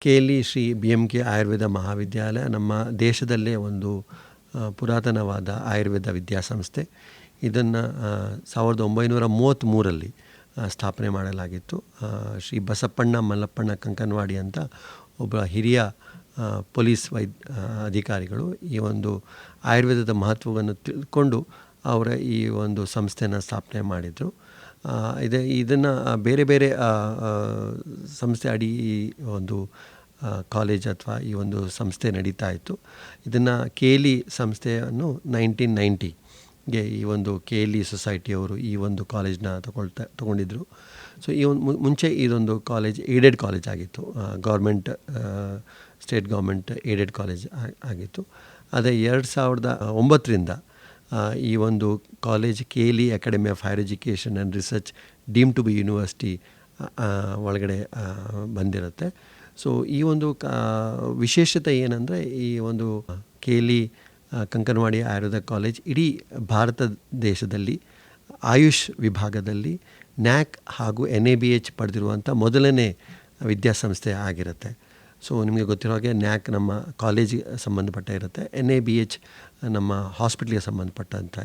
KLE Shri BMK Ayurveda ಮಹಾವಿದ್ಯಾಲಯ ನಮ್ಮ ದೇಶದಲ್ಲೇ ಒಂದು ಪುರಾತನವಾದ ಆಯುರ್ವೇದ ವಿದ್ಯಾಸಂಸ್ಥೆ. ಇದನ್ನು 1933ರಲ್ಲಿ ಸ್ಥಾಪನೆ ಮಾಡಲಾಗಿತ್ತು. ಶ್ರೀ ಬಸಪ್ಪಣ್ಣ ಮಲ್ಲಪ್ಪಣ್ಣ ಕಂಕನವಾಡಿ ಅಂತ ಒಬ್ಬ ಹಿರಿಯ ಪೊಲೀಸ್ ಅಧಿಕಾರಿಗಳು ಈ ಒಂದು ಆಯುರ್ವೇದದ ಮಹತ್ವವನ್ನು ತಿಳ್ಕೊಂಡು ಅವರ ಈ ಒಂದು ಸಂಸ್ಥೆನ ಸ್ಥಾಪನೆ ಮಾಡಿದರು. ಇದನ್ನು ಬೇರೆ ಬೇರೆ ಸಂಸ್ಥೆ ಅಡಿ ಈ ಒಂದು ಕಾಲೇಜ್ ಅಥವಾ ಈ ಒಂದು ಸಂಸ್ಥೆ ನಡೀತಾ ಇತ್ತು. ಇದನ್ನು KLE ಸಂಸ್ಥೆಯನ್ನು 1990ಗೆ ಈ ಒಂದು KLE ಸೊಸೈಟಿಯವರು ಈ ಒಂದು ಕಾಲೇಜ್ನ ತಗೊಂಡಿದ್ದರು. ಸೊ ಈ ಒಂದು ಮುಂಚೆ ಇದೊಂದು ಕಾಲೇಜ್ ಏಡೆಡ್ ಕಾಲೇಜ್ ಆಗಿತ್ತು, ಸ್ಟೇಟ್ ಗೌರ್ಮೆಂಟ್ ಏಡೆಡ್ ಕಾಲೇಜ್ ಆಗಿತ್ತು. ಅದೇ 2009ರಿಂದ ಈ ಒಂದು college KLE academy of higher education and research deem to be university ಒಳಗಡೆ ಬಂದಿರುತ್ತೆ. ಸೊ ಈ ಒಂದು ವಿಶೇಷತೆ ಏನಂದರೆ ಈ ಒಂದು KLE ಕಂಕನವಾಡಿ ಆಯುರ್ವೇದ ಕಾಲೇಜ್ ಇಡೀ ಭಾರತ ದೇಶದಲ್ಲಿ ಆಯುಷ್ ವಿಭಾಗದಲ್ಲಿ NAC ಹಾಗೂ NABH ಪಡೆದಿರುವಂಥ ಮೊದಲನೇ ವಿದ್ಯಾಸಂಸ್ಥೆ ಆಗಿರುತ್ತೆ. ಸೊ ನಿಮಗೆ ಗೊತ್ತಿರೋ ಹಾಗೆ NAC ನಮ್ಮ ಕಾಲೇಜಿಗೆ ಸಂಬಂಧಪಟ್ಟ ಇರುತ್ತೆ, NABH ನಮ್ಮ ಹಾಸ್ಪಿಟ್ಲಿಗೆ ಸಂಬಂಧಪಟ್ಟಂಥ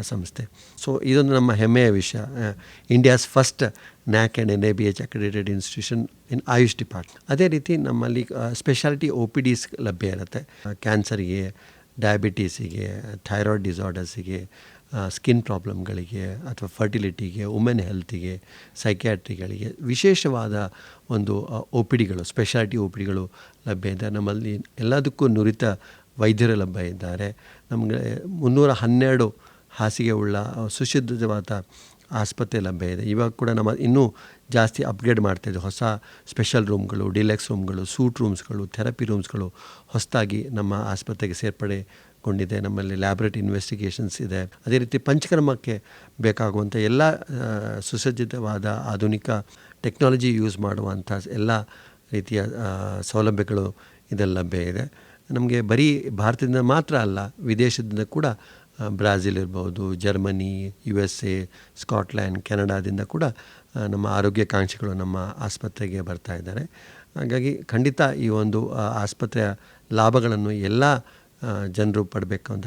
ಸಂಸ್ಥೆ. ಸೊ ಇದೊಂದು ನಮ್ಮ ಹೆಮ್ಮೆಯ ವಿಷಯ. India's first NAC and NABH accredited institution in AYUSH department. ಅದೇ ರೀತಿ ನಮ್ಮಲ್ಲಿ ಸ್ಪೆಷಾಲಿಟಿ OPDs ಲಭ್ಯ ಇರುತ್ತೆ. ಕ್ಯಾನ್ಸರಿಗೆ, ಡಯಾಬಿಟೀಸಿಗೆ, ಥೈರಾಯ್ಡ್ ಡಿಸಾರ್ಡರ್ಸಿಗೆ, ಸ್ಕಿನ್ ಪ್ರಾಬ್ಲಮ್ಗಳಿಗೆ ಅಥವಾ ಫರ್ಟಿಲಿಟಿಗೆ, ವುಮೆನ್ ಹೆಲ್ತಿಗೆ, ಸೈಕ್ಯಾಟ್ರಿಗಳಿಗೆ ವಿಶೇಷವಾದ ಒಂದು OPDಗಳು, ಸ್ಪೆಷಾಲಿಟಿ OPDಗಳು ಲಭ್ಯ ಇದೆ. ನಮ್ಮಲ್ಲಿ ಎಲ್ಲದಕ್ಕೂ ನುರಿತ ವೈದ್ಯರು ಲಭ್ಯ ಇದ್ದಾರೆ. ನಮಗೆ 312 ಹಾಸಿಗೆ ಉಳ್ಳ ಸುಸಜ್ಜಿತವಾದ ಆಸ್ಪತ್ರೆ ಲಭ್ಯ ಇದೆ. ಇವಾಗ ಕೂಡ ನಮ್ಮ ಇನ್ನೂ ಜಾಸ್ತಿ ಅಪ್ಗ್ರೇಡ್ ಮಾಡ್ತಾಯಿದ್ದೆ. ಹೊಸ ಸ್ಪೆಷಲ್ ರೂಮ್ಗಳು, ಡಿಲೆಕ್ಸ್ ರೂಮ್ಗಳು, ಸೂಟ್ ರೂಮ್ಸ್ಗಳು, ಥೆರಪಿ ರೂಮ್ಸ್ಗಳು ಹೊಸದಾಗಿ ನಮ್ಮ ಆಸ್ಪತ್ರೆಗೆ ಸೇರ್ಪಡೆಗೊಂಡಿದೆ. ನಮ್ಮಲ್ಲಿ ಲ್ಯಾಬ್ರೇಟರಿ ಇನ್ವೆಸ್ಟಿಗೇಷನ್ಸ್ ಇದೆ. ಅದೇ ರೀತಿ ಪಂಚಕರ್ಮಕ್ಕೆ ಬೇಕಾಗುವಂಥ ಎಲ್ಲ ಸುಸಜ್ಜಿತವಾದ ಆಧುನಿಕ ಟೆಕ್ನಾಲಜಿ ಯೂಸ್ ಮಾಡುವಂಥ ಎಲ್ಲ ರೀತಿಯ ಸೌಲಭ್ಯಗಳು ಇದರಲ್ಲಿ ಲಭ್ಯ ಇದೆ. ನಮಗೆ ಬರೀ ಭಾರತದಿಂದ ಮಾತ್ರ ಅಲ್ಲ, ವಿದೇಶದಿಂದ ಕೂಡ ಬ್ರಾಝಿಲ್ ಇರ್ಬೋದು, ಜರ್ಮನಿ, USA, ಸ್ಕಾಟ್ಲ್ಯಾಂಡ್, ಕೆನಡಾದಿಂದ ಕೂಡ ನಮ್ಮ ಆರೋಗ್ಯಾಕಾಂಕ್ಷಿಗಳು ನಮ್ಮ ಆಸ್ಪತ್ರೆಗೆ ಬರ್ತಾ ಇದ್ದಾರೆ. ಹಾಗಾಗಿ ಖಂಡಿತ ಈ ಒಂದು ಆಸ್ಪತ್ರೆಯ ಲಾಭಗಳನ್ನು ಎಲ್ಲ ಜನರು ಪಡಬೇಕು ಅಂತ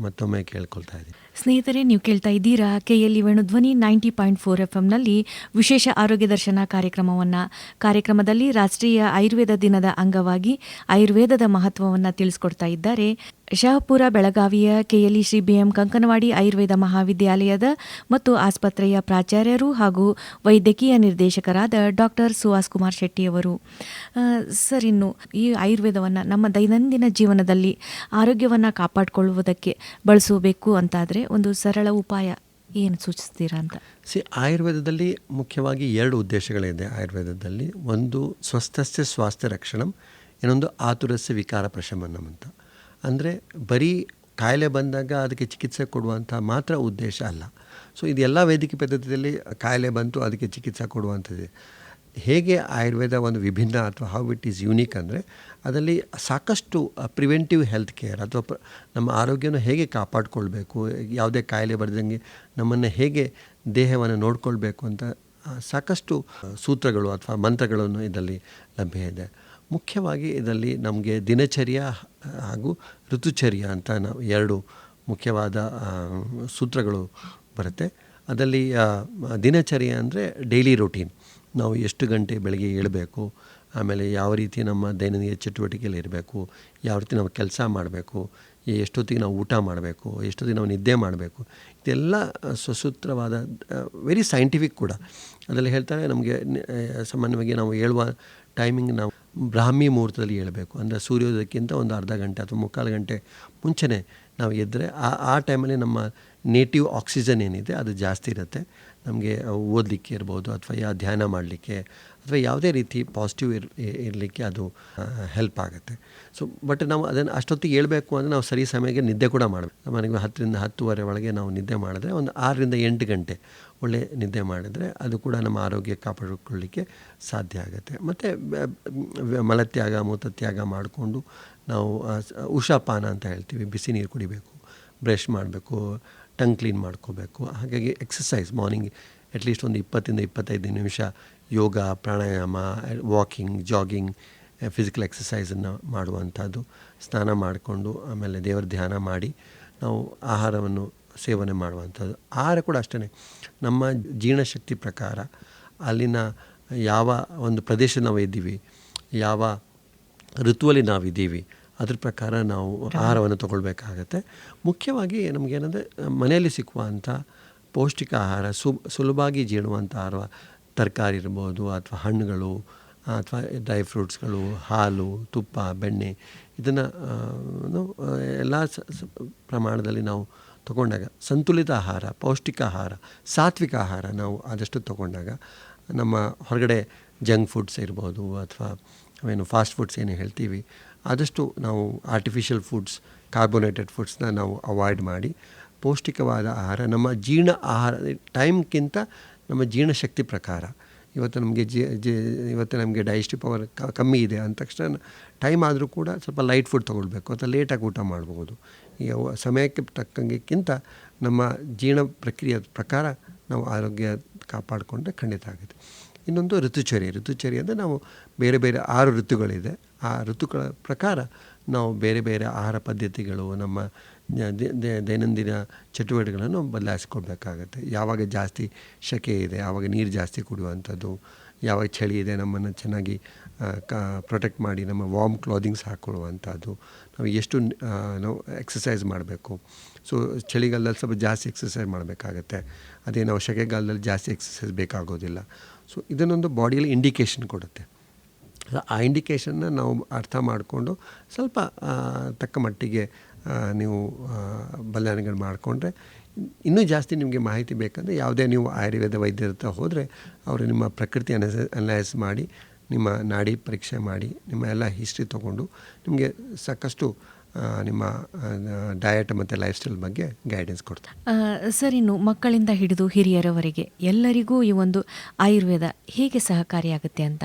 ಮತ್ತೊಮ್ಮೆ ಕೇಳ್ಕೊಳ್ತಾ ಇದ್ದೀನಿ. ಸ್ನೇಹಿತರೆ, ನೀವು ಕೇಳ್ತಾ ಇದ್ದೀರಾ KLE ವೇಣುಧ್ವನಿ 90.4 FM ವಿಶೇಷ ಆರೋಗ್ಯ ದರ್ಶನ ಕಾರ್ಯಕ್ರಮದಲ್ಲಿ ರಾಷ್ಟ್ರೀಯ ಆಯುರ್ವೇದ ದಿನದ ಅಂಗವಾಗಿ ಆಯುರ್ವೇದದ ಮಹತ್ವವನ್ನು ತಿಳಿಸ್ಕೊಡ್ತಾ ಇದ್ದಾರೆ ಶಹಾಪುರ ಬೆಳಗಾವಿಯ KLE ಶ್ರೀ BM ಕಂಕನವಾಡಿ ಆಯುರ್ವೇದ ಮಹಾವಿದ್ಯಾಲಯದ ಮತ್ತು ಆಸ್ಪತ್ರೆಯ ಪ್ರಾಚಾರ್ಯರು ಹಾಗೂ ವೈದ್ಯಕೀಯ ನಿರ್ದೇಶಕರಾದ ಡಾಕ್ಟರ್ ಸುಹಾಸ್ ಕುಮಾರ್ ಶೆಟ್ಟಿಯವರು. ಸರ್, ಇನ್ನು ಈ ಆಯುರ್ವೇದವನ್ನು ನಮ್ಮ ದೈನಂದಿನ ಜೀವನದಲ್ಲಿ ಆರೋಗ್ಯವನ್ನು ಕಾಪಾಡಿಕೊಳ್ಳುವುದಕ್ಕೆ ಬಳಸಬೇಕು ಅಂತಾದರೆ ಒಂದು ಸರಳ ಉಪಾಯ ಏನು ಸೂಚಿಸ್ತೀರಾ ಅಂತ? ಆಯುರ್ವೇದದಲ್ಲಿ ಮುಖ್ಯವಾಗಿ 2 ಉದ್ದೇಶಗಳಿದೆ. ಆಯುರ್ವೇದದಲ್ಲಿ ಒಂದು ಸ್ವಸ್ಥಸ್ಯ ಸ್ವಾಸ್ಥ್ಯ ರಕ್ಷಣಂ, ಇನ್ನೊಂದು ಆತುರಸ್ಯ ವಿಕಾರ ಪ್ರಶಮನಂ ಅಂತ. ಅಂದರೆ ಬರೀ ಕಾಯಿಲೆ ಬಂದಾಗ ಅದಕ್ಕೆ ಚಿಕಿತ್ಸೆ ಕೊಡುವಂಥ ಮಾತ್ರ ಉದ್ದೇಶ ಅಲ್ಲ. ಸೊ ಇದೆಲ್ಲ ವೈದ್ಯಕೀಯ ಪದ್ಧತಿಯಲ್ಲಿ ಕಾಯಿಲೆ ಬಂತು ಅದಕ್ಕೆ ಚಿಕಿತ್ಸೆ ಕೊಡುವಂಥದ್ದು. ಹೇಗೆ ಆಯುರ್ವೇದ ಒಂದು ವಿಭಿನ್ನ ಅಥವಾ ಹೌ ಇಟ್ ಈಸ್ ಯೂನಿಕ್ ಅಂದರೆ ಅದರಲ್ಲಿ ಸಾಕಷ್ಟು ಪ್ರಿವೆಂಟಿವ್ ಹೆಲ್ತ್ ಕೇರ್ ಅಥವಾ ನಮ್ಮ ಆರೋಗ್ಯನ ಹೇಗೆ ಕಾಪಾಡಿಕೊಳ್ಬೇಕು, ಯಾವುದೇ ಕಾಯಿಲೆ ಬರದಂಗೆ ನಮ್ಮನ್ನು ಹೇಗೆ ದೇಹವನ್ನು ನೋಡಿಕೊಳ್ಬೇಕು ಅಂತ ಸಾಕಷ್ಟು ಸೂತ್ರಗಳು ಅಥವಾ ಮಂತ್ರಗಳನ್ನು ಇದರಲ್ಲಿ ಲಭ್ಯ ಇದೆ. ಮುಖ್ಯವಾಗಿ ಇದರಲ್ಲಿ ನಮಗೆ ದಿನಚರ್ಯ ಹಾಗೂ ಋತುಚರ್ಯ ಅಂತ ನಾವು 2 ಮುಖ್ಯವಾದ ಸೂತ್ರಗಳು ಬರುತ್ತೆ. ಅದರಲ್ಲಿ ದಿನಚರ್ಯ ಅಂದರೆ ಡೈಲಿ ರೂಟೀನ್, ನಾವು ಎಷ್ಟು ಗಂಟೆ ಬೆಳಗ್ಗೆ ಏಳಬೇಕು, ಆಮೇಲೆ ಯಾವ ರೀತಿ ನಮ್ಮ ದೈನಂದಿನ ಚಟುವಟಿಕೆಯಲ್ಲಿ ಇರಬೇಕು, ಯಾವ ರೀತಿ ನಾವು ಕೆಲಸ ಮಾಡಬೇಕು, ಎಷ್ಟೊತ್ತಿಗೆ ನಾವು ಊಟ ಮಾಡಬೇಕು, ಎಷ್ಟೊತ್ತಿಗೆ ನಾವು ನಿದ್ದೆ ಮಾಡಬೇಕು, ಇದೆಲ್ಲ ಸುಸೂತ್ರವಾದ ವೆರಿ ಸೈಂಟಿಫಿಕ್ ಕೂಡ. ಅದರಲ್ಲಿ ಹೇಳ್ತಾರೆ ನಮಗೆ ಸಾಮಾನ್ಯವಾಗಿ ನಾವು ಹೇಳುವ ಟೈಮಿಂಗ್ ನಾವು ಬ್ರಾಹ್ಮಿ ಮುಹೂರ್ತದಲ್ಲಿ ಹೇಳಬೇಕು. ಅಂದರೆ ಸೂರ್ಯೋದಯಕ್ಕಿಂತ ಒಂದು ಅರ್ಧ ಗಂಟೆ ಅಥವಾ 3/4 ಗಂಟೆ ಮುಂಚೆನೇ ನಾವು ಎದ್ದರೆ ಆ ಟೈಮಲ್ಲಿ ನಮ್ಮ ನೇಟಿವ್ ಆಕ್ಸಿಜನ್ ಏನಿದೆ ಅದು ಜಾಸ್ತಿ ಇರುತ್ತೆ. ನಮಗೆ ಓದಲಿಕ್ಕೆ ಇರ್ಬೋದು ಅಥವಾ ಧ್ಯಾನ ಮಾಡಲಿಕ್ಕೆ ಅಥವಾ ಯಾವುದೇ ರೀತಿ ಪಾಸಿಟಿವ್ ಇರಲಿಕ್ಕೆ ಅದು ಹೆಲ್ಪ್ ಆಗುತ್ತೆ. ಸೊ ಬಟ್ ನಾವು ಅದನ್ನು ಅಷ್ಟೊತ್ತಿಗೆ ಹೇಳ್ಬೇಕು ಅಂದರೆ ನಾವು ಸರಿ ಸಮಯಕ್ಕೆ ನಿದ್ದೆ ಕೂಡ ಮಾಡಬೇಕು. ಮನೆಗೆ 10ರಿಂದ 10:30 ಒಳಗೆ ನಾವು ನಿದ್ದೆ ಮಾಡಿದ್ರೆ ಒಂದು 6ರಿಂದ 8 ಗಂಟೆ ಒಳ್ಳೆ ನಿದ್ದೆ ಮಾಡಿದರೆ ಅದು ಕೂಡ ನಮ್ಮ ಆರೋಗ್ಯ ಕಾಪಾಡಿಕೊಳ್ಳಲಿಕ್ಕೆ ಸಾಧ್ಯ ಆಗುತ್ತೆ. ಮತ್ತು ಮಲತ್ಯಾಗ ಮೂತ್ರತ್ಯಾಗ ಮಾಡಿಕೊಂಡು ನಾವು ಉಷಾಪಾನ ಅಂತ ಹೇಳ್ತೀವಿ, ಬಿಸಿ ನೀರು ಕುಡಿಬೇಕು, ಬ್ರಷ್ ಮಾಡಬೇಕು, ಟಂಗ್ ಕ್ಲೀನ್ ಮಾಡ್ಕೋಬೇಕು. ಹಾಗಾಗಿ ಎಕ್ಸಸೈಸ್ ಮಾರ್ನಿಂಗ್ ಅಟ್ಲೀಸ್ಟ್ ಒಂದು 20ರಿಂದ 25 ನಿಮಿಷ ಯೋಗ, ಪ್ರಾಣಾಯಾಮ, ವಾಕಿಂಗ್, ಜಾಗಿಂಗ್ ಫಿಸಿಕಲ್ ಎಕ್ಸಸೈಸನ್ನು ಮಾಡುವಂಥದ್ದು, ಸ್ನಾನ ಮಾಡಿಕೊಂಡು ಆಮೇಲೆ ದೇವರ ಧ್ಯಾನ ಮಾಡಿ ನಾವು ಆಹಾರವನ್ನು ಸೇವನೆ ಮಾಡುವಂಥದ್ದು. ಆಹಾರ ಕೂಡ ಅಷ್ಟೇ, ನಮ್ಮ ಜೀರ್ಣಶಕ್ತಿ ಪ್ರಕಾರ ಅಲ್ಲಿನ ಯಾವ ಒಂದು ಪ್ರದೇಶ ನಾವು ಇದ್ದೀವಿ, ಯಾವ ಋತುವಲ್ಲಿ ನಾವಿದ್ದೀವಿ, ಅದ್ರ ಪ್ರಕಾರ ನಾವು ಆಹಾರವನ್ನು ತಗೊಳ್ಬೇಕಾಗತ್ತೆ. ಮುಖ್ಯವಾಗಿ ನಮಗೇನಂದರೆ ಮನೆಯಲ್ಲಿ ಸಿಕ್ಕುವಂಥ ಪೌಷ್ಟಿಕ ಆಹಾರ, ಸುಲಭವಾಗಿ ಜೀರ್ಣುವಂಥ ಆಹಾರ, ತರಕಾರಿ ಇರ್ಬೋದು ಅಥವಾ ಹಣ್ಣುಗಳು ಅಥವಾ ಡ್ರೈ ಫ್ರೂಟ್ಸ್ಗಳು, ಹಾಲು, ತುಪ್ಪ, ಬೆಣ್ಣೆ, ಇದನ್ನು ಎಲ್ಲ ಪ್ರಮಾಣದಲ್ಲಿ ನಾವು ತಗೊಂಡಾಗ, ಸಂತುಲಿತ ಆಹಾರ, ಪೌಷ್ಟಿಕ ಆಹಾರ, ಸಾತ್ವಿಕ ಆಹಾರ ನಾವು ಆದಷ್ಟು ತಗೊಂಡಾಗ ನಮ್ಮ ಹೊರಗಡೆ ಜಂಕ್ ಫುಡ್ಸ್ ಇರ್ಬೋದು ಅಥವಾ ಫಾಸ್ಟ್ ಫುಡ್ಸ್ ಏನು ಹೇಳ್ತೀವಿ, ಆದಷ್ಟು ನಾವು ಆರ್ಟಿಫಿಷಿಯಲ್ ಫುಡ್ಸ್, ಕಾರ್ಬೋನೇಟೆಡ್ ಫುಡ್ಸ್ನ ನಾವು ಅವಾಯ್ಡ್ ಮಾಡಿ ಪೌಷ್ಟಿಕವಾದ ಆಹಾರ, ನಮ್ಮ ಜೀರ್ಣ ಆಹಾರ ಟೈಮ್ಗಿಂತ ನಮ್ಮ ಜೀರ್ಣಶಕ್ತಿ ಪ್ರಕಾರ, ಇವತ್ತು ನಮಗೆ ಡೈಜೆಸ್ಟಿವ್ ಪವರ್ ಕಮ್ಮಿ ಇದೆ ಅಂದ ತಕ್ಷಣ ಟೈಮ್ ಆದರೂ ಕೂಡ ಸ್ವಲ್ಪ ಲೈಟ್ ಫುಡ್ ತೊಗೊಳ್ಬೇಕು ಅಥವಾ ಲೇಟಾಗಿ ಊಟ ಮಾಡ್ಬೋದು. ಈ ಸಮಯಕ್ಕೆ ತಕ್ಕಂಗೆಕ್ಕಿಂತ ನಮ್ಮ ಜೀರ್ಣ ಪ್ರಕ್ರಿಯೆ ಪ್ರಕಾರ ನಾವು ಆರೋಗ್ಯ ಕಾಪಾಡಿಕೊಂಡ್ರೆ ಖಂಡಿತ ಆಗುತ್ತೆ. ಇನ್ನೊಂದು ಋತುಚರ್ಯ ಅಂದರೆ ನಾವು ಬೇರೆ ಬೇರೆ 6 ಋತುಗಳಿದೆ. ಆ ಋತುಗಳ ಪ್ರಕಾರ ನಾವು ಬೇರೆ ಬೇರೆ ಆಹಾರ ಪದ್ಧತಿಗಳು, ನಮ್ಮ ದೈನಂದಿನ ಚಟುವಟಿಕೆಗಳನ್ನು ಬದಲಾಯಿಸ್ಕೊಳ್ಬೇಕಾಗತ್ತೆ. ಯಾವಾಗ ಜಾಸ್ತಿ ಸೆಕೆ ಇದೆ ಆವಾಗ ನೀರು ಜಾಸ್ತಿ ಕುಡಿಯುವಂಥದ್ದು, ಯಾವಾಗ ಚಳಿ ಇದೆ ನಮ್ಮನ್ನು ಚೆನ್ನಾಗಿ ಪ್ರೊಟೆಕ್ಟ್ ಮಾಡಿ ನಮ್ಮ ವಾರ್ಮ್ ಕ್ಲಾದಿಂಗ್ಸ್ ಹಾಕ್ಕೊಳ್ಳುವಂಥದ್ದು, ನಾವು ಎಷ್ಟು ನಾವು ಎಕ್ಸಸೈಸ್ ಮಾಡಬೇಕು. ಸೊ ಚಳಿಗಾಲದಲ್ಲಿ ಸ್ವಲ್ಪ ಜಾಸ್ತಿ ಎಕ್ಸಸೈಸ್ ಮಾಡಬೇಕಾಗತ್ತೆ, ಅದೇ ನಾವು ಸೆಕೆಗಾಲದಲ್ಲಿ ಜಾಸ್ತಿ ಎಕ್ಸಸೈಸ್ ಬೇಕಾಗೋದಿಲ್ಲ. ಸೊ ಇದನ್ನೊಂದು ಬಾಡಿಯಲ್ಲಿ ಇಂಡಿಕೇಷನ್ ಕೊಡುತ್ತೆ. ಆ ಇಂಡಿಕೇಷನ್ನ ನಾವು ಅರ್ಥ ಮಾಡಿಕೊಂಡು ಸ್ವಲ್ಪ ತಕ್ಕ ಮಟ್ಟಿಗೆ ನೀವು ಬದಲಾವಣೆಗಳು ಮಾಡಿಕೊಂಡ್ರೆ, ಇನ್ನೂ ಜಾಸ್ತಿ ನಿಮಗೆ ಮಾಹಿತಿ ಬೇಕಂದರೆ ಯಾವುದೇ ನೀವು ಆಯುರ್ವೇದ ವೈದ್ಯರ ಹತ್ರ ಹೋದರೆ ಅವರು ನಿಮ್ಮ ಪ್ರಕೃತಿ ಅನಲೈಸ್ ಮಾಡಿ, ನಿಮ್ಮ ನಾಡಿ ಪರೀಕ್ಷೆ ಮಾಡಿ, ನಿಮ್ಮ ಎಲ್ಲ ಹಿಸ್ಟ್ರಿ ತೊಗೊಂಡು ನಿಮಗೆ ಸಾಕಷ್ಟು ನಿಮ್ಮ ಡಯಟ್ ಮತ್ತು ಲೈಫ್ ಸ್ಟೈಲ್ ಬಗ್ಗೆ ಗೈಡೆನ್ಸ್ ಕೊಡ್ತಾರೆ. ಸರ್, ಇನ್ನು ಮಕ್ಕಳಿಂದ ಹಿಡಿದು ಹಿರಿಯರವರೆಗೆ ಎಲ್ಲರಿಗೂ ಈ ಒಂದು ಆಯುರ್ವೇದ ಹೇಗೆ ಸಹಕಾರಿಯಾಗುತ್ತೆ ಅಂತ?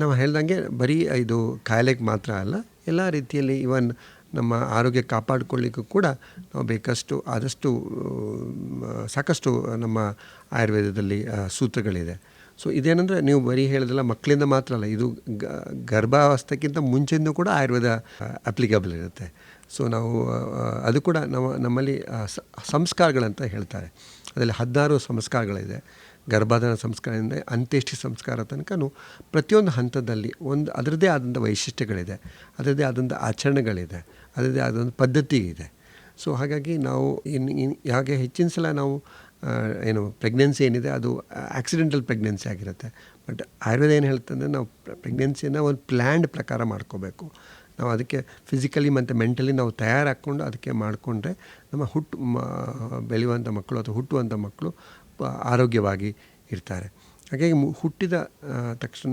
ನಾವು ಹೇಳ್ದಂಗೆ ಬರೀ ಇದು ಕಾಯಿಲೆಗೆ ಮಾತ್ರ ಅಲ್ಲ, ಎಲ್ಲ ರೀತಿಯಲ್ಲಿ ಇವನ್ ನಮ್ಮ ಆರೋಗ್ಯ ಕಾಪಾಡಿಕೊಳ್ಳಿಕ್ಕೂ ಕೂಡ ನಾವು ಬೇಕಷ್ಟು ಆದಷ್ಟು ಸಾಕಷ್ಟು ನಮ್ಮ ಆಯುರ್ವೇದದಲ್ಲಿ ಸೂತ್ರಗಳಿದೆ. ಸೊ ಇದೇನೆಂದರೆ ನೀವು ಬರೀ ಹೇಳಿದ್ರಲ್ಲ ಮಕ್ಕಳಿಂದ ಮಾತ್ರ ಅಲ್ಲ, ಇದು ಗರ್ಭಾವಸ್ಥೆಗಿಂತ ಮುಂಚೆಯಿಂದ ಕೂಡ ಆಯುರ್ವೇದ ಅಪ್ಲಿಕಬಲ್ ಇರುತ್ತೆ. ಸೊ ನಾವು ಅದು ಕೂಡ ನಮ್ಮಲ್ಲಿ ಸಂಸ್ಕಾರಗಳಂತ ಹೇಳ್ತಾರೆ, ಅದರಲ್ಲಿ 16 ಸಂಸ್ಕಾರಗಳಿದೆ. ಗರ್ಭಾಧಾನ ಸಂಸ್ಕಾರದಿಂದ ಅಂತ್ಯೇಷ್ಟಿ ಸಂಸ್ಕಾರ ತನಕನೂ ಪ್ರತಿಯೊಂದು ಹಂತದಲ್ಲಿ ಅದರದ್ದೇ ಆದಂಥ ವೈಶಿಷ್ಟ್ಯಗಳಿದೆ, ಅದರದ್ದೇ ಆದಂಥ ಆಚರಣೆಗಳಿದೆ, ಅದರದ್ದೇ ಆದಂಥ ಪದ್ಧತಿ ಇದೆ. ಸೊ ಹಾಗಾಗಿ ನಾವು ಹಾಗೆ ಹೆಚ್ಚಿನ ಸಲ ನಾವು ಪ್ರೆಗ್ನೆನ್ಸಿ ಏನಿದೆ ಅದು ಆಕ್ಸಿಡೆಂಟಲ್ ಪ್ರೆಗ್ನೆನ್ಸಿ ಆಗಿರುತ್ತೆ. ಬಟ್ ಆಯುರ್ವೇದ ಏನು ಹೇಳ್ತಂದರೆ ನಾವು ಪ್ರೆಗ್ನೆನ್ಸಿಯನ್ನು ಒಂದು ಪ್ಲ್ಯಾಂಡ್ ಪ್ರಕಾರ ಮಾಡ್ಕೋಬೇಕು. ನಾವು ಅದಕ್ಕೆ ಫಿಸಿಕಲಿ ಮತ್ತು ಮೆಂಟಲಿ ನಾವು ತಯಾರಾಕ್ಕೊಂಡು ಅದಕ್ಕೆ ಮಾಡಿಕೊಂಡ್ರೆ ನಮ್ಮ ಬೆಳೆಯುವಂಥ ಮಕ್ಕಳು ಅಥವಾ ಹುಟ್ಟುವಂಥ ಮಕ್ಕಳು ಆರೋಗ್ಯವಾಗಿ ಇರ್ತಾರೆ. ಹಾಗಾಗಿ ಹುಟ್ಟಿದ ತಕ್ಷಣ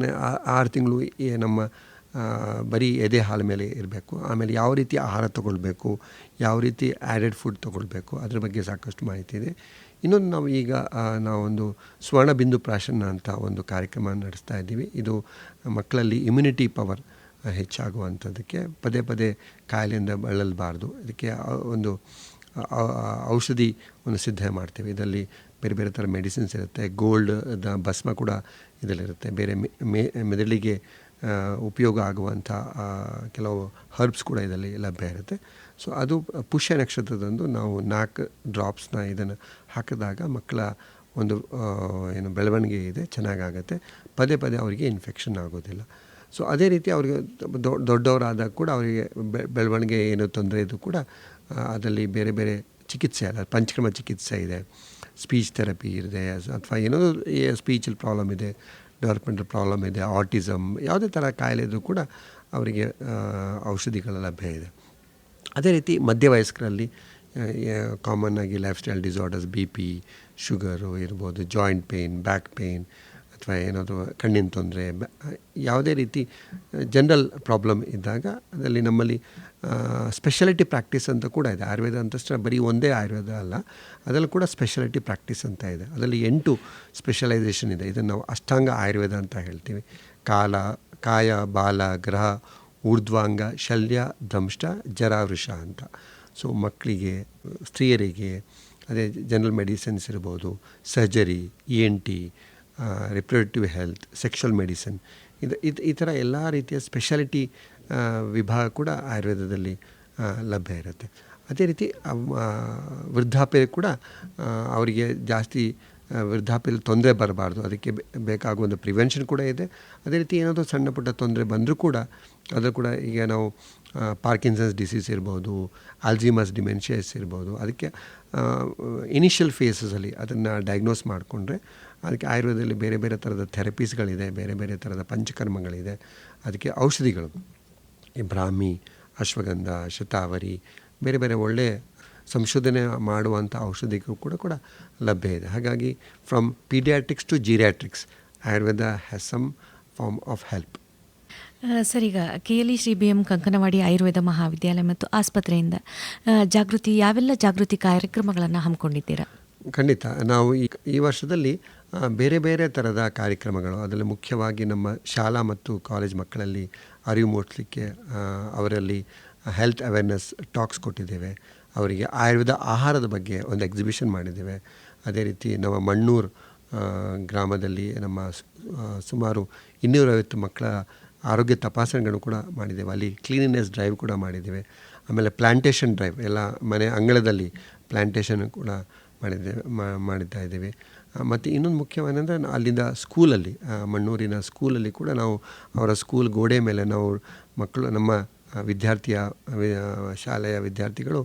6 ತಿಂಗಳು ನಮ್ಮ ಬರೀ ಎದೆ ಹಾಲ ಮೇಲೆ ಇರಬೇಕು. ಆಮೇಲೆ ಯಾವ ರೀತಿ ಆಹಾರ ತೊಗೊಳ್ಬೇಕು, ಯಾವ ರೀತಿ ಆ್ಯಡೆಡ್ ಫುಡ್ ತೊಗೊಳ್ಬೇಕು, ಅದ್ರ ಬಗ್ಗೆ ಸಾಕಷ್ಟು ಮಾಹಿತಿ ಇದೆ. ಇನ್ನೊಂದು ನಾವು ಈಗ ನಾವೊಂದು ಸ್ವರ್ಣಬಿಂದು ಪ್ರಾಶನ ಅಂತ ಒಂದು ಕಾರ್ಯಕ್ರಮ ನಡೆಸ್ತಾ ಇದ್ದೀವಿ. ಇದು ಮಕ್ಕಳಲ್ಲಿ ಇಮ್ಯುನಿಟಿ ಪವರ್ ಹೆಚ್ಚಾಗುವಂಥದ್ದಕ್ಕೆ, ಪದೇ ಪದೇ ಕಾಯಿಲೆಯಿಂದ ಬಳಲಬಾರ್ದು, ಇದಕ್ಕೆ ಒಂದು ಔಷಧಿ ಸಿದ್ಧ ಮಾಡ್ತೀವಿ. ಇದರಲ್ಲಿ ಬೇರೆ ಬೇರೆ ಥರ ಮೆಡಿಸಿನ್ಸ್ ಇರುತ್ತೆ, ಗೋಲ್ಡ್ ಭಸ್ಮ ಕೂಡ ಇದರಲ್ಲಿರುತ್ತೆ, ಬೇರೆ ಮೆದುಳಿಗೆ ಉಪಯೋಗ ಆಗುವಂಥ ಕೆಲವು ಹರ್ಬ್ಸ್ ಕೂಡ ಇದರಲ್ಲಿ ಲಭ್ಯ ಇರುತ್ತೆ. ಸೊ ಅದು ಪುಷ್ಯ ನಕ್ಷತ್ರದಂದು ನಾವು 4 ಡ್ರಾಪ್ಸ್ನ ಇದನ್ನು ಹಾಕಿದಾಗ ಮಕ್ಕಳ ಒಂದು ಬೆಳವಣಿಗೆ ಇದೆ ಚೆನ್ನಾಗಾಗತ್ತೆ, ಪದೇ ಪದೇ ಅವರಿಗೆ ಇನ್ಫೆಕ್ಷನ್ ಆಗೋದಿಲ್ಲ. ಸೊ ಅದೇ ರೀತಿ ಅವರಿಗೆ ದೊಡ್ಡವರಾದಾಗ ಕೂಡ ಅವರಿಗೆ ಬೆಳವಣಿಗೆ ಏನೋ ತೊಂದರೆ ಇದ್ದು ಕೂಡ ಅದರಲ್ಲಿ ಬೇರೆ ಬೇರೆ ಚಿಕಿತ್ಸೆ ಅಲ್ಲ, ಪಂಚಕರ್ಮ ಚಿಕಿತ್ಸೆ ಇದೆ, ಸ್ಪೀಚ್ ಥೆರಪಿ ಇದೆ, ಅಥವಾ ಏನೋ ಸ್ಪೀಚಲ್ಲಿ ಪ್ರಾಬ್ಲಮ್ ಇದೆ, ಡೆವಲಪ್ಮೆಂಟಲ್ ಪ್ರಾಬ್ಲಮ್ ಇದೆ, ಆಟಿಸಮ್, ಯಾವುದೇ ಥರ ಕಾಯಿಲೆ ಇದ್ದರೂ ಕೂಡ ಅವರಿಗೆ ಔಷಧಿಗಳ ಲಭ್ಯ ಇದೆ. ಅದೇ ರೀತಿ ಮಧ್ಯವಯಸ್ಕರಲ್ಲಿ ಕಾಮನ್ನಾಗಿ lifestyle disorders, BP, sugar ಇರ್ಬೋದು, ಜಾಯಿಂಟ್ ಪೇಯ್ನ್, ಬ್ಯಾಕ್ ಪೇಯ್ನ್, ಅಥವಾ ಏನಾದರೂ ಕಣ್ಣಿನ ತೊಂದರೆ, ಯಾವುದೇ ರೀತಿ ಜನರಲ್ ಪ್ರಾಬ್ಲಮ್ ಇದ್ದಾಗ ಅದರಲ್ಲಿ ನಮ್ಮಲ್ಲಿ ಸ್ಪೆಷಾಲಿಟಿ ಪ್ರಾಕ್ಟೀಸ್ ಅಂತ ಕೂಡ ಇದೆ. ಆಯುರ್ವೇದ ಅಂತಷ್ಟೇ ಬರೀ ಒಂದೇ ಆಯುರ್ವೇದ ಅಲ್ಲ, ಅದರಲ್ಲಿ ಕೂಡ ಸ್ಪೆಷಾಲಿಟಿ ಪ್ರಾಕ್ಟೀಸ್ ಅಂತ ಇದೆ. ಅದರಲ್ಲಿ 8 ಸ್ಪೆಷಲೈಸೇಷನ್ ಇದೆ. ಇದನ್ನು ನಾವು ಅಷ್ಟಾಂಗ ಆಯುರ್ವೇದ ಅಂತ ಹೇಳ್ತೀವಿ. ಕಾಯ, ಬಾಲ, ಗ್ರಹ, ಊರ್ಧ್ವಾಂಗ, ಶಲ್ಯ, ದಂಷ್ಟ, ಜರಾವೃಷ ಅಂತ. ಸೊ ಮಕ್ಕಳಿಗೆ, ಸ್ತ್ರೀಯರಿಗೆ, ಅದೇ ಜನರಲ್ ಮೆಡಿಸಿನ್ಸ್ ಇರ್ಬೋದು, surgery, ENT, reproductive health, sexual medicine, ಈ ಥರ ಎಲ್ಲ ರೀತಿಯ ಸ್ಪೆಷಾಲಿಟಿ ವಿಭಾಗ ಕೂಡ ಆಯುರ್ವೇದದಲ್ಲಿ ಲಭ್ಯ ಇರುತ್ತೆ. ಅದೇ ರೀತಿ ವೃದ್ಧಾಪ್ಯ ಕೂಡ ಅವರಿಗೆ ಜಾಸ್ತಿ ವೃದ್ಧಾಪ್ಯದಲ್ಲಿ ತೊಂದರೆ ಬರಬಾರ್ದು, ಅದಕ್ಕೆ ಬೇಕಾಗುವ ಒಂದು ಪ್ರಿವೆನ್ಷನ್ ಕೂಡ ಇದೆ. ಅದೇ ರೀತಿ ಏನಾದರೂ ಸಣ್ಣ ಪುಟ್ಟ ತೊಂದರೆ ಬಂದರೂ ಕೂಡ ಅದು ಕೂಡ ಈಗ ನಾವು ಪಾರ್ಕಿನ್ಸನ್ಸ್ ಡಿಸೀಸ್ ಇರ್ಬೋದು, ಆಲ್ಝೀಮರ್ಸ್ ಡಿಮೆನ್ಷಿಯಾಸ್ ಇರ್ಬೋದು, ಅದಕ್ಕೆ ಇನಿಷಿಯಲ್ ಫೇಸಸಲ್ಲಿ ಅದನ್ನು ಡಯಾಗ್ನೋಸ್ ಮಾಡಿಕೊಂಡ್ರೆ ಅದಕ್ಕೆ ಆಯುರ್ವೇದದಲ್ಲಿ ಬೇರೆ ಬೇರೆ ಥರದ ಥೆರಪೀಸ್ಗಳಿದೆ, ಬೇರೆ ಬೇರೆ ಥರದ ಪಂಚಕರ್ಮಗಳಿದೆ, ಅದಕ್ಕೆ ಔಷಧಿಗಳು ಈ ಬ್ರಾಹ್ಮಿ, ಅಶ್ವಗಂಧ, ಶತಾವರಿ, ಬೇರೆ ಬೇರೆ ಒಳ್ಳೆಯ ಸಂಶೋಧನೆ ಮಾಡುವಂಥ ಔಷಧಿಗಳು ಕೂಡ ಲಭ್ಯ ಇದೆ. ಹಾಗಾಗಿ from pediatrics to geriatrics Ayurveda has some form of help. Sir, ಈಗ KLE ಶ್ರೀ BM ಕಂಕನವಾಡಿ ಆಯುರ್ವೇದ ಮಹಾವಿದ್ಯಾಲಯ ಮತ್ತು ಆಸ್ಪತ್ರೆಯಿಂದ ಯಾವೆಲ್ಲ ಜಾಗೃತಿ ಕಾರ್ಯಕ್ರಮಗಳನ್ನು ಹಮ್ಮಿಕೊಂಡಿದ್ದೀರಾ? ಖಂಡಿತ. ನಾವು ಈ ವರ್ಷದಲ್ಲಿ ಬೇರೆ ಬೇರೆ ಥರದ ಕಾರ್ಯಕ್ರಮಗಳು, ಅದರಲ್ಲಿ ಮುಖ್ಯವಾಗಿ ನಮ್ಮ ಶಾಲಾ ಮತ್ತು ಕಾಲೇಜ್ ಮಕ್ಕಳಲ್ಲಿ ಅರಿವು ಮೂಡಿಸಲಿಕ್ಕೆ ಅವರಲ್ಲಿ ಹೆಲ್ತ್ ಅವೇರ್ನೆಸ್ ಟಾಕ್ಸ್ ಕೊಟ್ಟಿದ್ದೇವೆ. ಅವರಿಗೆ ಆಯುರ್ವೇದ ಆಹಾರದ ಬಗ್ಗೆ ಒಂದು ಎಕ್ಸಿಬಿಷನ್ ಮಾಡಿದ್ದೇವೆ. ಅದೇ ರೀತಿ ನಮ್ಮ ಮಣ್ಣೂರು ಗ್ರಾಮದಲ್ಲಿ ನಮ್ಮ ಸುಮಾರು 250 ಮಕ್ಕಳ ಆರೋಗ್ಯ ತಪಾಸಣೆಗಳನ್ನು ಕೂಡ ಮಾಡಿದ್ದೇವೆ. ಅಲ್ಲಿ ಕ್ಲೀನಿನೆಸ್ ಡ್ರೈವ್ ಕೂಡ ಮಾಡಿದ್ದೇವೆ. ಆಮೇಲೆ ಪ್ಲ್ಯಾಂಟೇಷನ್ ಡ್ರೈವ್, ಎಲ್ಲ ಮನೆ ಅಂಗಳದಲ್ಲಿ ಪ್ಲ್ಯಾಂಟೇಷನ್ ಕೂಡ ಮಾಡಿದ್ತಾ ಇದ್ದೇವೆ. ಮತ್ತು ಇನ್ನೊಂದು ಮುಖ್ಯವೇನೆಂದರೆ ಅಲ್ಲಿಂದ ಸ್ಕೂಲಲ್ಲಿ, ಮಣ್ಣೂರಿನ ಸ್ಕೂಲಲ್ಲಿ ಕೂಡ ನಾವು ಅವರ ಸ್ಕೂಲ್ ಗೋಡೆ ಮೇಲೆ ನಾವು ಮಕ್ಕಳು, ನಮ್ಮ ಶಾಲೆಯ ವಿದ್ಯಾರ್ಥಿಗಳು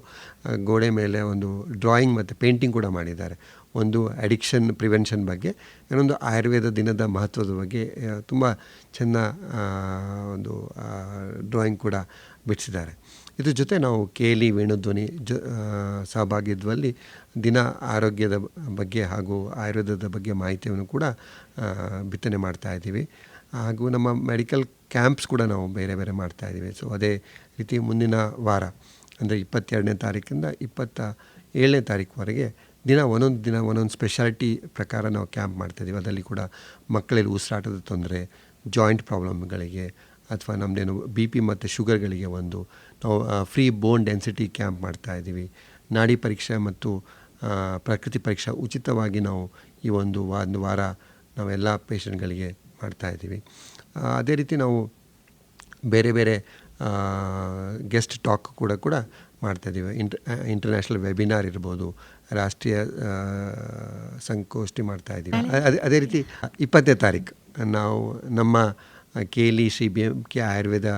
ಗೋಡೆ ಮೇಲೆ ಒಂದು ಡ್ರಾಯಿಂಗ್ ಮತ್ತು ಪೇಂಟಿಂಗ್ ಕೂಡ ಮಾಡಿದ್ದಾರೆ. ಒಂದು ಅಡಿಕ್ಷನ್ ಪ್ರಿವೆನ್ಷನ್ ಬಗ್ಗೆ, ಇನ್ನೊಂದು ಆಯುರ್ವೇದ ದಿನದ ಮಹತ್ವದ ಬಗ್ಗೆ ತುಂಬ ಚೆನ್ನ ಒಂದು ಡ್ರಾಯಿಂಗ್ ಕೂಡ ಬಿಡಿಸಿದ್ದಾರೆ. ಇದ್ರ ಜೊತೆ ನಾವು KLE ವೇಣುಧ್ವನಿ ಸಹಭಾಗಿತ್ವದಲ್ಲಿ ದಿನ ಆರೋಗ್ಯದ ಬಗ್ಗೆ ಹಾಗೂ ಆಯುರ್ವೇದದ ಬಗ್ಗೆ ಮಾಹಿತಿಯನ್ನು ಕೂಡ ಬಿತ್ತನೆ ಮಾಡ್ತಾಯಿದ್ದೀವಿ. ಹಾಗೂ ನಮ್ಮ ಮೆಡಿಕಲ್ ಕ್ಯಾಂಪ್ಸ್ ಕೂಡ ನಾವು ಬೇರೆ ಬೇರೆ ಮಾಡ್ತಾಯಿದ್ದೀವಿ. ಸೊ ಅದೇ ರೀತಿ ಮುಂದಿನ ವಾರ ಅಂದರೆ 22ನೇ ತಾರೀಕಿಂದ 27ನೇ ತಾರೀಕುವರೆಗೆ ಒಂದೊಂದು ಸ್ಪೆಷಾಲಿಟಿ ಪ್ರಕಾರ ನಾವು ಕ್ಯಾಂಪ್ ಮಾಡ್ತಾಯಿದ್ದೀವಿ. ಅದರಲ್ಲಿ ಕೂಡ ಮಕ್ಕಳಲ್ಲಿ ಉಸಿರಾಟದ ತೊಂದರೆ, ಜಾಯಿಂಟ್ ಪ್ರಾಬ್ಲಮ್ಗಳಿಗೆ, ಅಥವಾ ನಮ್ಮದೇನು BP ಮತ್ತು ಶುಗರ್ಗಳಿಗೆ ನಾವು ಫ್ರೀ ಬೋನ್ ಡೆನ್ಸಿಟಿ ಕ್ಯಾಂಪ್ ಮಾಡ್ತಾಯಿದ್ದೀವಿ. ನಾಡಿ ಪರೀಕ್ಷೆ ಮತ್ತು ಪ್ರಕೃತಿ ಪರೀಕ್ಷೆ ಉಚಿತವಾಗಿ ನಾವು ಈ ಒಂದು ವಾರ ನಾವೆಲ್ಲ ಪೇಷಂಟ್ಗಳಿಗೆ ಮಾಡ್ತಾಯಿದ್ದೀವಿ. ಅದೇ ರೀತಿ ನಾವು ಬೇರೆ ಬೇರೆ ಗೆಸ್ಟ್ ಟಾಕ್ ಕೂಡ ಮಾಡ್ತಾಯಿದ್ದೀವಿ. ಇಂಟರ್ನ್ಯಾಷನಲ್ ವೆಬಿನಾರ್ ಇರ್ಬೋದು, ರಾಷ್ಟ್ರೀಯ ಸಂಗೋಷ್ಠಿ ಮಾಡ್ತಾಯಿದ್ದೀವಿ. ಅದೇ ರೀತಿ 20ನೇ ತಾರೀಕು ನಾವು ನಮ್ಮ KLE ಶ್ರೀ BMK ಆಯುರ್ವೇದ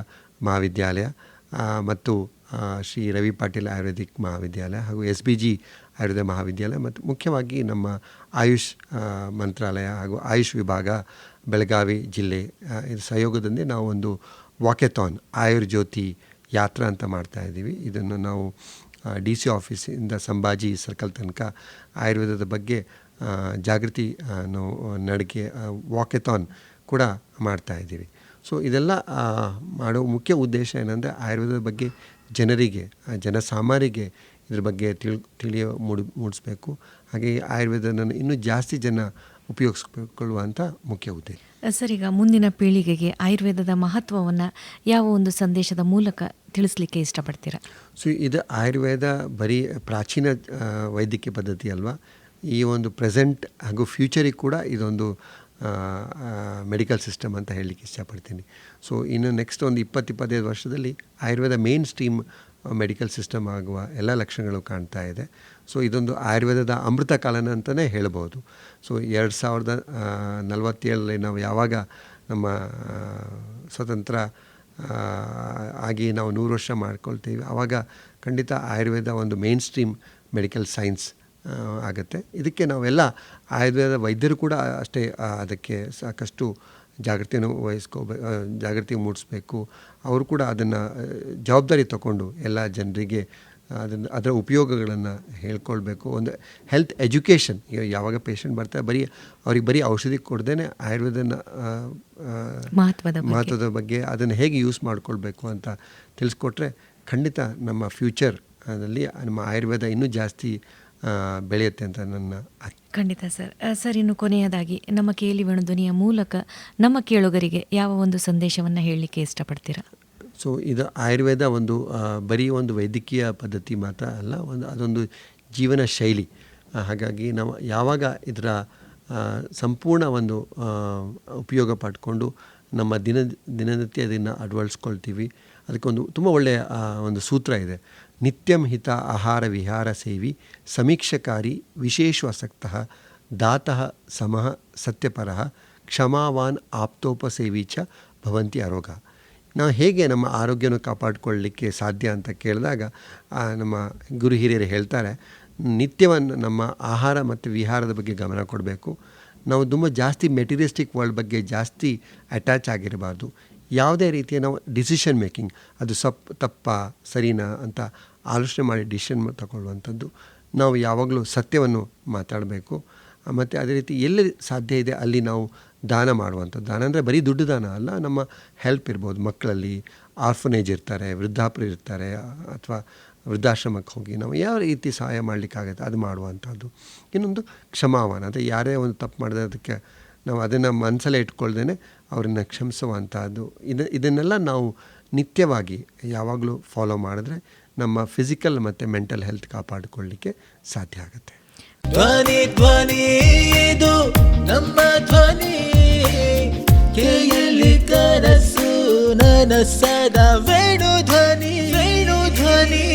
ಮಹಾವಿದ್ಯಾಲಯ ಮತ್ತು ಶ್ರೀ ರವಿ ಪಾಟೀಲ್ ಆಯುರ್ವೇದಿಕ್ ಮಹಾವಿದ್ಯಾಲಯ ಹಾಗೂ SBG ಆಯುರ್ವೇದ ಮಹಾವಿದ್ಯಾಲಯ ಮತ್ತು ಮುಖ್ಯವಾಗಿ ನಮ್ಮ ಆಯುಷ್ ಮಂತ್ರಾಲಯ ಹಾಗೂ ಆಯುಷ್ ವಿಭಾಗ ಬೆಳಗಾವಿ ಜಿಲ್ಲೆ ಇದು ಸಹಯೋಗದಿಂದ ನಾವು ಒಂದು ವಾಕೆಥಾನ್ ಆಯುರ್ಜ್ಯೋತಿ ಯಾತ್ರಾ ಅಂತ ಮಾಡ್ತಾಯಿದ್ದೀವಿ. ಇದನ್ನು ನಾವು DC ಆಫೀಸಿಂದ ಸಂಭಾಜಿ ಸರ್ಕಲ್ ತನಕ ಆಯುರ್ವೇದದ ಬಗ್ಗೆ ಜಾಗೃತಿ ನಾವು ನಡಿಗೆ ವಾಕೆಥಾನ್ ಕೂಡ ಮಾಡ್ತಾಯಿದ್ದೀವಿ. ಸೊ ಇದೆಲ್ಲ ಮಾಡೋ ಮುಖ್ಯ ಉದ್ದೇಶ ಏನಂದರೆ ಆಯುರ್ವೇದದ ಬಗ್ಗೆ ಜನಸಾಮಾನ್ಯರಿಗೆ ಇದ್ರ ಬಗ್ಗೆ ಮೂಡಿಸ್ಬೇಕು. ಹಾಗೆ ಆಯುರ್ವೇದನ ಇನ್ನೂ ಜಾಸ್ತಿ ಜನ ಉಪಯೋಗಿಸ್ಕೊಳ್ಳುವಂಥ ಮುಖ್ಯ ಉದ್ದೇಶ. ಸರ್, ಈಗ ಮುಂದಿನ ಪೀಳಿಗೆಗೆ ಆಯುರ್ವೇದದ ಮಹತ್ವವನ್ನು ಯಾವ ಒಂದು ಸಂದೇಶದ ಮೂಲಕ ತಿಳಿಸ್ಲಿಕ್ಕೆ ಇಷ್ಟಪಡ್ತೀರಾ? ಸೊ ಇದು ಆಯುರ್ವೇದ ಬರೀ ಪ್ರಾಚೀನ ವೈದ್ಯಕೀಯ ಪದ್ಧತಿ ಅಲ್ವಾ, ಈ ಒಂದು ಪ್ರೆಸೆಂಟ್ ಹಾಗೂ ಫ್ಯೂಚರಿಗೆ ಕೂಡ ಇದೊಂದು ಮೆಡಿಕಲ್ ಸಿಸ್ಟಮ್ ಅಂತ ಹೇಳಲಿಕ್ಕೆ ಇಷ್ಟಪಡ್ತೀನಿ. ಸೊ ಇನ್ನು ನೆಕ್ಸ್ಟ್ ಒಂದು 20-25 ವರ್ಷದಲ್ಲಿ Ayurveda main stream medical system ಆಗುವ ಎಲ್ಲ ಲಕ್ಷಣಗಳು ಕಾಣ್ತಾ ಇದೆ. ಸೊ ಇದೊಂದು ಆಯುರ್ವೇದದ ಅಮೃತ ಕಾಲನ ಅಂತಲೇ ಹೇಳ್ಬೋದು. ಸೊ 2047 ನಾವು ಯಾವಾಗ ನಮ್ಮ ಸ್ವತಂತ್ರ ಆಗಿ ನಾವು 100 ವರ್ಷ ಮಾಡ್ಕೊಳ್ತೀವಿ, ಆವಾಗ ಖಂಡಿತ ಆಯುರ್ವೇದ ಒಂದು ಮೇನ್ ಸ್ಟ್ರೀಮ್ ಮೆಡಿಕಲ್ ಸೈನ್ಸ್ ಆಗುತ್ತೆ. ಇದಕ್ಕೆ ನಾವೆಲ್ಲ ಆಯುರ್ವೇದ ವೈದ್ಯರು ಕೂಡ ಅಷ್ಟೇ ಅದಕ್ಕೆ ಸಾಕಷ್ಟು ಜಾಗೃತಿ ಮೂಡಿಸ್ಬೇಕು. ಅವರು ಕೂಡ ಅದನ್ನು ಜವಾಬ್ದಾರಿ ತಗೊಂಡು ಎಲ್ಲ ಜನರಿಗೆ ಅದರ ಉಪಯೋಗಗಳನ್ನು ಹೇಳ್ಕೊಳ್ಬೇಕು. ಒಂದು ಹೆಲ್ತ್ ಎಜುಕೇಷನ್, ಯಾವಾಗ ಪೇಷಂಟ್ ಬರ್ತಾರೆ ಅವ್ರಿಗೆ ಬರೀ ಔಷಧಿ ಕೊಡ್ದೇ ಆಯುರ್ವೇದನ ಮಹತ್ವದ ಬಗ್ಗೆ ಅದನ್ನು ಹೇಗೆ ಯೂಸ್ ಮಾಡ್ಕೊಳ್ಬೇಕು ಅಂತ ತಿಳಿಸ್ಕೊಟ್ರೆ ಖಂಡಿತ ನಮ್ಮ ಫ್ಯೂಚರ್ನಲ್ಲಿ ನಮ್ಮ ಆಯುರ್ವೇದ ಇನ್ನೂ ಜಾಸ್ತಿ ಬೆಳೆಯುತ್ತೆ ಅಂತ ನನ್ನ. ಖಂಡಿತ ಸರ್, ಇನ್ನು ಕೊನೆಯದಾಗಿ ನಮ್ಮ KLE ವೇಣುಧ್ವನಿಯ ಮೂಲಕ ನಮ್ಮ ಕೇಳುಗರಿಗೆ ಯಾವ ಒಂದು ಸಂದೇಶವನ್ನು ಹೇಳಲಿಕ್ಕೆ ಇಷ್ಟಪಡ್ತೀರಾ? ಸೊ ಇದು ಆಯುರ್ವೇದ ಒಂದು ಬರೀ ಒಂದು ವೈದ್ಯಕೀಯ ಪದ್ಧತಿ ಮಾತ್ರ ಅಲ್ಲ, ಅದೊಂದು ಜೀವನ ಶೈಲಿ. ಹಾಗಾಗಿ ನಾವು ಯಾವಾಗ ಇದರ ಸಂಪೂರ್ಣ ಒಂದು ಉಪಯೋಗ ಪಡ್ಕೊಂಡು ನಮ್ಮ ದಿನನಿತ್ಯ ಅದನ್ನು ಅಳವಡಿಸ್ಕೊಳ್ತೀವಿ. ಅದಕ್ಕೊಂದು ತುಂಬ ಒಳ್ಳೆಯ ಒಂದು ಸೂತ್ರ ಇದೆ. ನಿತ್ಯಂ ಹಿತ ಆಹಾರ ವಿಹಾರ ಸೇವಿ ಸಮೀಕ್ಷಕಾರಿ ವಿಶೇಷಾಸಕ್ತಃ ದಾತಃ ಸಮಃ ಸತ್ಯಪರಃ ಕ್ಷಮಾವಾನ್ ಆಪ್ತೋಪಸೇವಿ ಚ ಭವಂತಿ ಆರೋಗ್ಯ. ನಾವು ಹೇಗೆ ನಮ್ಮ ಆರೋಗ್ಯನ ಕಾಪಾಡಿಕೊಳ್ಳಲಿಕ್ಕೆ ಸಾಧ್ಯ ಅಂತ ಕೇಳಿದಾಗ ನಮ್ಮ ಗುರು ಹಿರಿಯರು ಹೇಳ್ತಾರೆ, ನಿತ್ಯವನ್ನು ನಮ್ಮ ಆಹಾರ ಮತ್ತು ವಿಹಾರದ ಬಗ್ಗೆ ಗಮನ ಕೊಡಬೇಕು. ನಾವು ತುಂಬ ಜಾಸ್ತಿ ಮೆಟೀರಿಯಲಿಸ್ಟಿಕ್ ವರ್ಲ್ಡ್ ಬಗ್ಗೆ ಜಾಸ್ತಿ ಅಟ್ಯಾಚ್ ಆಗಿರಬಾರ್ದು. ಯಾವುದೇ ರೀತಿಯ ನಾವು ಡಿಸಿಷನ್ ಮೇಕಿಂಗ್, ಅದು ತಪ್ಪ ಸರಿನಾ ಅಂತ ಆಲೋಚನೆ ಮಾಡಿ ಡಿಸಿಷನ್ ತಗೊಳ್ಳುವಂಥದ್ದು. ನಾವು ಯಾವಾಗಲೂ ಸತ್ಯವನ್ನು ಮಾತಾಡಬೇಕು. ಮತ್ತು ಅದೇ ರೀತಿ ಎಲ್ಲಿ ಸಾಧ್ಯ ಇದೆ ಅಲ್ಲಿ ನಾವು ದಾನ ಮಾಡುವಂಥದ್ದು. ದಾನ ಅಂದರೆ ಬರೀ ದುಡ್ಡು ದಾನ ಅಲ್ಲ, ನಮ್ಮ ಹೆಲ್ಪ್ ಇರ್ಬೋದು. ಮಕ್ಕಳಲ್ಲಿ ಆರ್ಫನೇಜ್ ಇರ್ತಾರೆ, ವೃದ್ಧಾಪ್ಯರು ಇರ್ತಾರೆ, ಅಥವಾ ವೃದ್ಧಾಶ್ರಮಕ್ಕೆ ಹೋಗಿ ನಾವು ಯಾವ ರೀತಿ ಸಹಾಯ ಮಾಡಲಿಕ್ಕಾಗತ್ತೆ ಅದು ಮಾಡುವಂಥದ್ದು. ಇನ್ನೊಂದು ಕ್ಷಮಾವಾನ, ಅಂದರೆ ಯಾರೇ ಒಂದು ತಪ್ಪು ಮಾಡಿದ್ರೆ ಅದಕ್ಕೆ ನಾವು ಅದನ್ನು ಮನಸ್ಸಲ್ಲೇ ಇಟ್ಕೊಳ್ದೇ ಅವ್ರನ್ನ ಕ್ಷಮಿಸುವಂಥದ್ದು. ಇದನ್ನೆಲ್ಲ ನಾವು ನಿತ್ಯವಾಗಿ ಯಾವಾಗಲೂ ಫಾಲೋ ಮಾಡಿದ್ರೆ ನಮ್ಮ ಫಿಸಿಕಲ್ ಮತ್ತು ಮೆಂಟಲ್ ಹೆಲ್ತ್ ಕಾಪಾಡಿಕೊಳ್ಳಲಿಕ್ಕೆ ಸಾಧ್ಯ ಆಗುತ್ತೆ. ಧ್ವನಿ ಧ್ವನಿ ಇದು ನಮ್ಮ ಧ್ವನಿ, ಕೇಳಿ ಕನಸು ನನಸದ ವೇಣು ಧ್ವನಿ, ವೇಣು ಧ್ವನಿ.